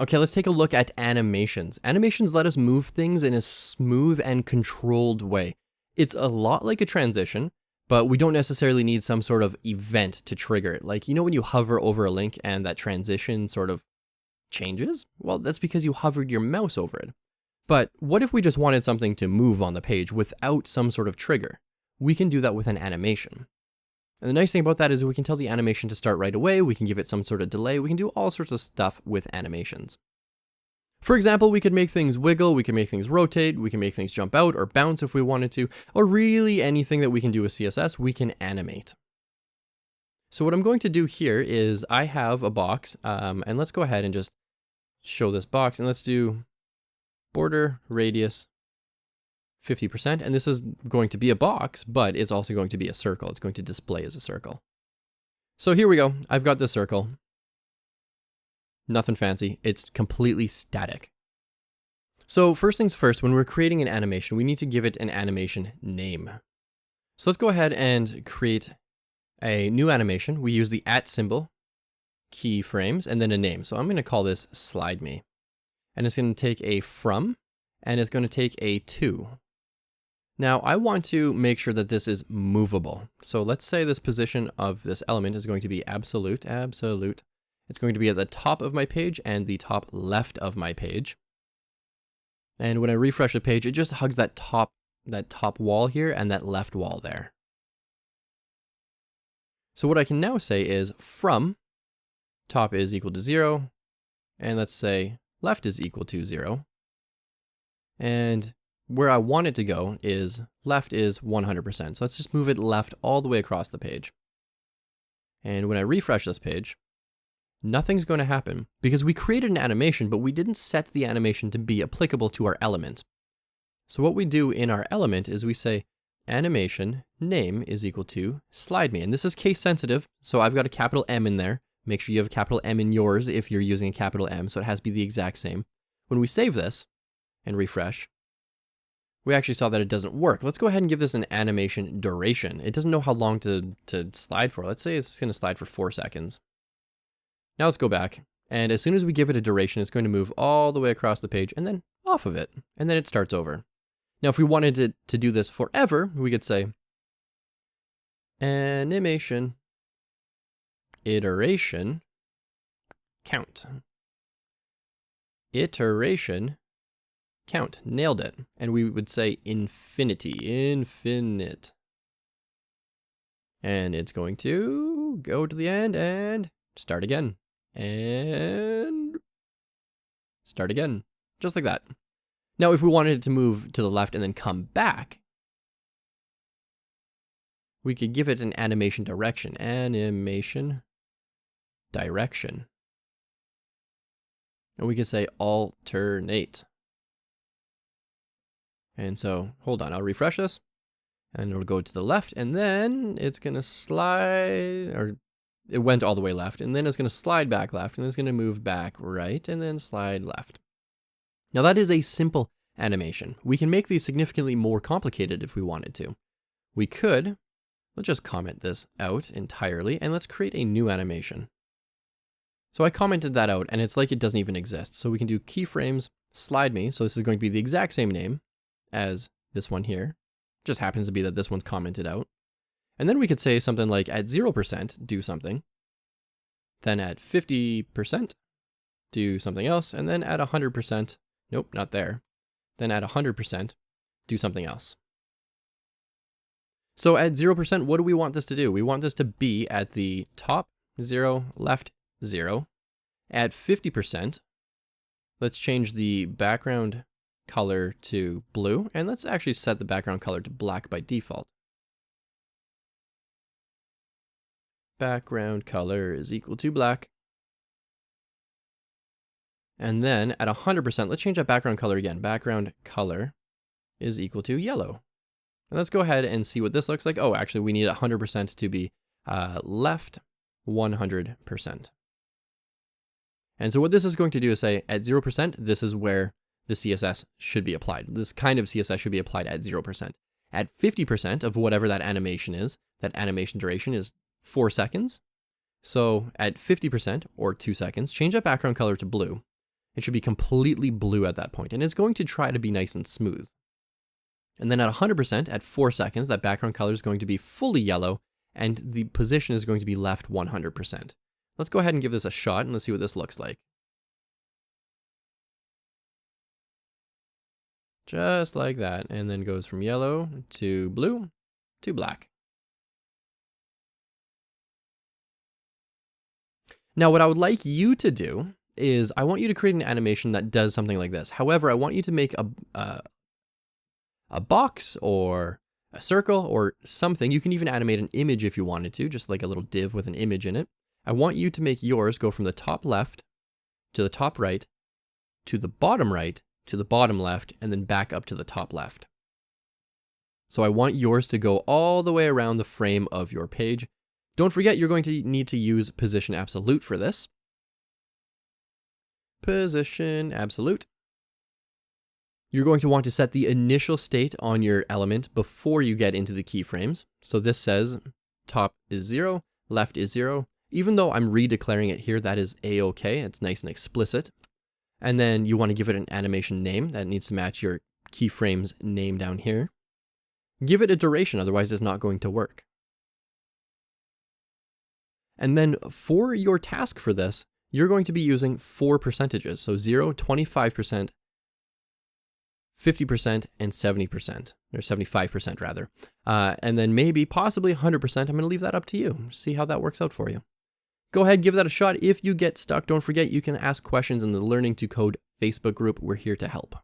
Okay, let's take a look at animations. Animations let us move things in a smooth and controlled way. It's a lot like a transition, but we don't necessarily need some sort of event to trigger it. Like, you know when you hover over a link and that transition sort of changes? Well, that's because you hovered your mouse over it. But what if we just wanted something to move on the page without some sort of trigger? We can do that with an animation. And the nice thing about that is we can tell the animation to start right away, we can give it some sort of delay, we can do all sorts of stuff with animations. For example, we could make things wiggle, we can make things rotate, we can make things jump out or bounce if we wanted to, or really anything that we can do with CSS, we can animate. So what I'm going to do here is I have a box, and let's go ahead and just show this box, and let's do border radius 50%, and this is going to be a box, but it's also going to be a circle. It's going to display as a circle. So here we go. I've got this circle. Nothing fancy. It's completely static. So first things first, when we're creating an animation, we need to give it an animation name. So let's go ahead and create a new animation. We use the @ symbol, keyframes, and then a name. So I'm going to call this slide me. And it's going to take a from, and it's going to take a to. Now I want to make sure that this is movable. So let's say this position of this element is going to be absolute. It's going to be at the top of my page and the top left of my page. And when I refresh the page, it just hugs that top wall here and that left wall there. So what I can now say is from top is equal to 0, and let's say left is equal to 0. And where I want it to go is left is 100%. So let's just move it left all the way across the page. And when I refresh this page, nothing's going to happen because we created an animation, but we didn't set the animation to be applicable to our element. So what we do in our element is we say animation name is equal to slide me. And this is case sensitive. So I've got a capital M in there. Make sure you have a capital M in yours if you're using a capital M. So it has to be the exact same. When we save this and refresh, we actually saw that it doesn't work. Let's go ahead and give this an animation duration. It doesn't know how long to slide for. Let's say it's going to slide for 4 seconds. Now let's go back. And as soon as we give it a duration, it's going to move all the way across the page and then off of it. And then it starts over. Now, if we wanted it to do this forever, we could say animation iteration count. Iteration count. Nailed it. And we would say infinite. And it's going to go to the end and start again. And start again. Just like that. Now, if we wanted it to move to the left and then come back, we could give it an animation direction. Animation direction. And we could say alternate. And so, hold on, I'll refresh this. And it'll go to the left, and then it's going to slide, or it went all the way left, and then it's going to slide back left, and then it's going to move back right, and then slide left. Now that is a simple animation. We can make these significantly more complicated if we wanted to. We could, let's just comment this out entirely, and let's create a new animation. So I commented that out, and it's like it doesn't even exist. So we can do keyframes, slide me, so this is going to be the exact same name as this one here. Just happens to be that this one's commented out. And then we could say something like at 0% do something, then at 50% do something else, and then at 100%, nope, not there. Then at 100% do something else. So at 0%, what do we want this to do? We want this to be at the top 0, left 0. At 50%, let's change the background color to blue, and let's actually set the background color to black by default. Background color is equal to black. And then at 100%, let's change that background color again. Background color is equal to yellow. And let's go ahead and see what this looks like. Oh, actually, we need 100% to be left 100%. And so what this is going to do is say at 0%, this is where the CSS should be applied. This kind of CSS should be applied at 0%. At 50% of whatever that animation is, that animation duration is 4 seconds. So at 50% or 2 seconds, change that background color to blue. It should be completely blue at that point, and it's going to try to be nice and smooth. And then at 100%, at 4 seconds, that background color is going to be fully yellow, and the position is going to be left 100%. Let's go ahead and give this a shot, and let's see what this looks like. Just like that, and then goes from yellow to blue to black. Now, what I would like you to do is I want you to create an animation that does something like this. However, I want you to make a box or a circle or something. You can even animate an image if you wanted to, just like a little div with an image in it. I want you to make yours go from the top left to the top right to the bottom right to the bottom left and then back up to the top left. So I want yours to go all the way around the frame of your page. Don't forget, you're going to need to use position absolute for this. Position absolute. You're going to want to set the initial state on your element before you get into the keyframes. So this says top is 0, left is 0. Even though I'm redeclaring it here, that is a-okay. It's nice and explicit. And then you want to give it an animation name that needs to match your keyframes name down here. Give it a duration, otherwise it's not going to work. And then for your task for this, you're going to be using 4 percentages. So 0, 25%, 50%, and 70%, or 75% rather. And then maybe, possibly 100%. I'm going to leave that up to you. See how that works out for you. Go ahead, give that a shot. If you get stuck, don't forget you can ask questions in the Learning to Code Facebook group. We're here to help.